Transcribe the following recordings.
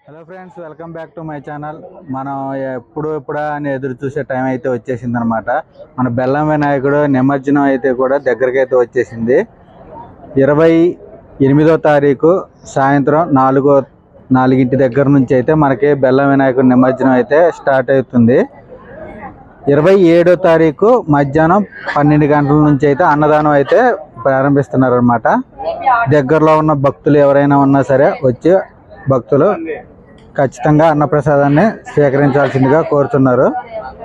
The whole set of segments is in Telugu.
Hello friends, welcome back to my channel. మనం ఎప్పుడా అని ఎదురు చూసే టైం అయితే వచ్చేసింది అనమాట. మన బెల్లం వినాయకుడు నిమజ్జనం అయితే కూడా దగ్గరికి అయితే వచ్చేసింది. 28వ తారీఖు సాయంత్రం 4 దగ్గర నుంచి అయితే మనకి బెల్లం వినాయకుడు నిమజ్జనం అయితే స్టార్ట్ అవుతుంది. 27వ తారీఖు మధ్యాహ్నం 12 గంటల నుంచి అయితే అన్నదానం అయితే ప్రారంభిస్తున్నారు అనమాట. దగ్గరలో ఉన్న భక్తులు ఎవరైనా ఉన్నా సరే వచ్చి భక్తులు ఖచ్చితంగా అన్నప్రసాదాన్ని స్వీకరించాల్సిందిగా కోరుతున్నారు.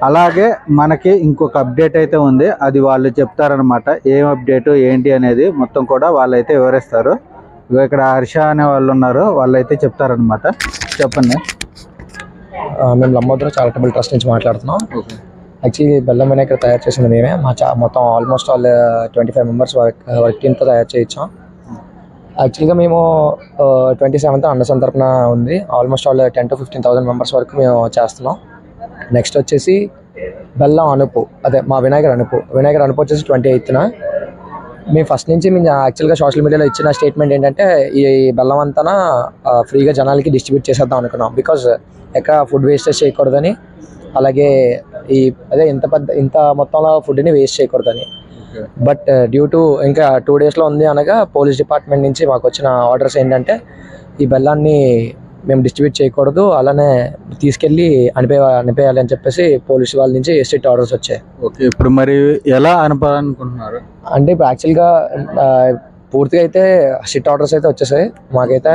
అలాగే మనకి ఇంకొక అప్డేట్ అయితే ఉంది, అది వాళ్ళు చెప్తారనమాట. ఏం అప్డేటు ఏంటి అనేది మొత్తం కూడా వాళ్ళైతే వివరిస్తారు. ఇక్కడ హర్ష అనే వాళ్ళు ఉన్నారు, వాళ్ళైతే చెప్తారనమాట. చెప్పండి. మేము లంబోదర చారిటబుల్ ట్రస్ట్ నుంచి మాట్లాడుతున్నాం. యాక్చువల్లీ బెల్లం వినాయకుడు తయారు చేసింది మేమే. మొత్తం ఆల్మోస్ట్ 25 మెంబర్స్ వర్క్ టీమ్తో తయారు చేయించాం. యాక్చువల్గా మేము 27th అన్నసన్ తరపున ఉంది. ఆల్మోస్ట్ 10,000 to 15,000 మెంబర్స్ వరకు మేము చేస్తున్నాం. నెక్స్ట్ వచ్చేసి బెల్లం అనుపు, అదే మా వినాయకుడు అనుపు వచ్చేసి 28th. మేము ఫస్ట్ నుంచి యాక్చువల్గా సోషల్ మీడియాలో ఇచ్చిన స్టేట్మెంట్ ఏంటంటే ఈ బెల్లం అంతా ఫ్రీగా జనాలకి డిస్ట్రిబ్యూట్ చేసేద్దాం అనుకున్నాం. బికాజ్ ఎక్కడ ఫుడ్ వేస్టేజ్ చేయకూడదని, అలాగే ఇంత మొత్తంలో ఫుడ్ని వేస్ట్ చేయకూడదని. బట్ డ్యూ టు ఇంకా 2 daysలో ఉంది అనగా పోలీస్ డిపార్ట్మెంట్ నుంచి మాకు వచ్చిన ఆర్డర్స్ ఏంటంటే ఈ బెల్లాన్ని మేము డిస్ట్రిబ్యూట్ చేయకూడదు, అలానే తీసుకెళ్ళి అనిపేయాలి అని చెప్పేసి పోలీసు వాళ్ళ నుంచి స్ట్రిక్ట్ ఆర్డర్స్ వచ్చాయి. ఓకే, ఇప్పుడు మరి ఎలా అనుకుంటున్నారు అంటే ఇప్పుడు యాక్చువల్గా పూర్తిగా అయితే స్ట్రిక్ట్ ఆర్డర్స్ అయితే వచ్చేసాయి మాకైతే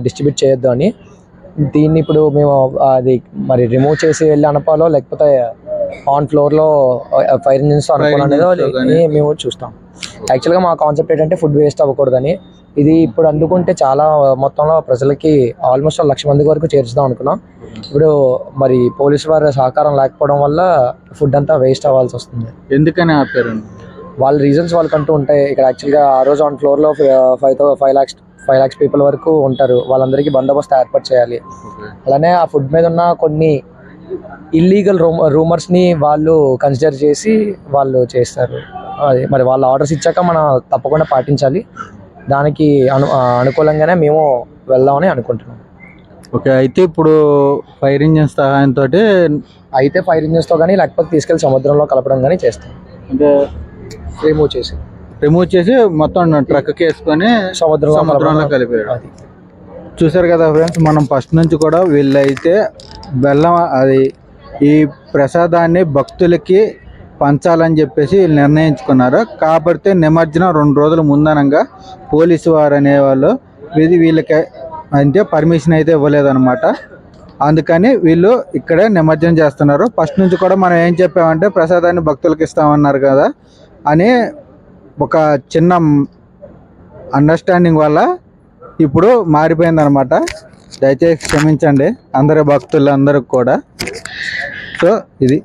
డిస్ట్రిబ్యూట్ చేయొద్దు అని. దీన్ని ఇప్పుడు మేము అది మరి రిమూవ్ చేసి వెళ్ళి అనపాలో లేకపోతే ఆన్ ఫ్లోర్లో ఫైర్ ఇంజిన్స్ అనుకోవాలనేది మేము చూస్తాం. యాక్చువల్గా మా కాన్సెప్ట్ ఏంటంటే ఫుడ్ వేస్ట్ అవ్వకూడదని. ఇది ఇప్పుడు అందుకుంటే చాలా మొత్తంలో ప్రజలకి ఆల్మోస్ట్ 1,00,000 మంది వరకు చేర్చుదాం అనుకున్నాం. ఇప్పుడు మరి పోలీసు వారి సహకారం లేకపోవడం వల్ల ఫుడ్ అంతా వేస్ట్ అవ్వాల్సి వస్తుంది. ఎందుకని ఆపారు? వాళ్ళ రీజన్స్ వాళ్ళకంటూ ఉంటాయి. ఇక్కడ యాక్చువల్గా ఆ రోజు ఆన్ ఫ్లోర్లో 5 lakhs పీపుల్ వరకు ఉంటారు. వాళ్ళందరికీ బందోబస్తు ఏర్పాటు చేయాలి. అలానే ఆ ఫుడ్ మీద ఉన్న కొన్ని ఇల్లీగల్ రూమర్స్ని వాళ్ళు కన్సిడర్ చేసి వాళ్ళు చేస్తారు. అది మరి వాళ్ళ ఆర్డర్స్ ఇచ్చాక మనం తప్పకుండా పాటించాలి. దానికి అనుకూలంగానే మేము వెళ్దామని అనుకుంటున్నాం. ఓకే, అయితే ఇప్పుడు ఫైర్ ఇంజిన్స్ సహాయంతో అయితే ఫైర్ ఇంజిన్స్తో కానీ లేకపోతే తీసుకెళ్ళి సముద్రంలో కలపడం కానీ చేస్తాం. అంటే రిమూవ్ చేసి మొత్తం ట్రక్కి వేసుకొని సముద్రంలో కలిపారు. చూసారు కదా ఫ్రెండ్స్, మనం ఫస్ట్ నుంచి కూడా వీళ్ళైతే బెల్లం ఈ ప్రసాదాన్ని భక్తులకి పంచాలని చెప్పేసి వీళ్ళు నిర్ణయించుకున్నారు. కాబట్టి నిమజ్జనం 2 రోజుల ముందనంగా పోలీసు వారు అనేవాళ్ళు వీళ్ళకి అంటే పర్మిషన్ అయితే ఇవ్వలేదన్నమాట. అందుకని వీళ్ళు ఇక్కడే నిమజ్జనం చేస్తున్నారు. ఫస్ట్ నుంచి కూడా మనం ఏం చెప్పామంటే ప్రసాదాన్ని భక్తులకు ఇస్తామన్నారు కదా అని ఒక చిన్న అండర్స్టాండింగ్ వల్ల ఇప్పుడు మారిపోయిందనమాట. దయచేసి క్షమించండి అందరి భక్తులందరికి కూడా. సో ఇది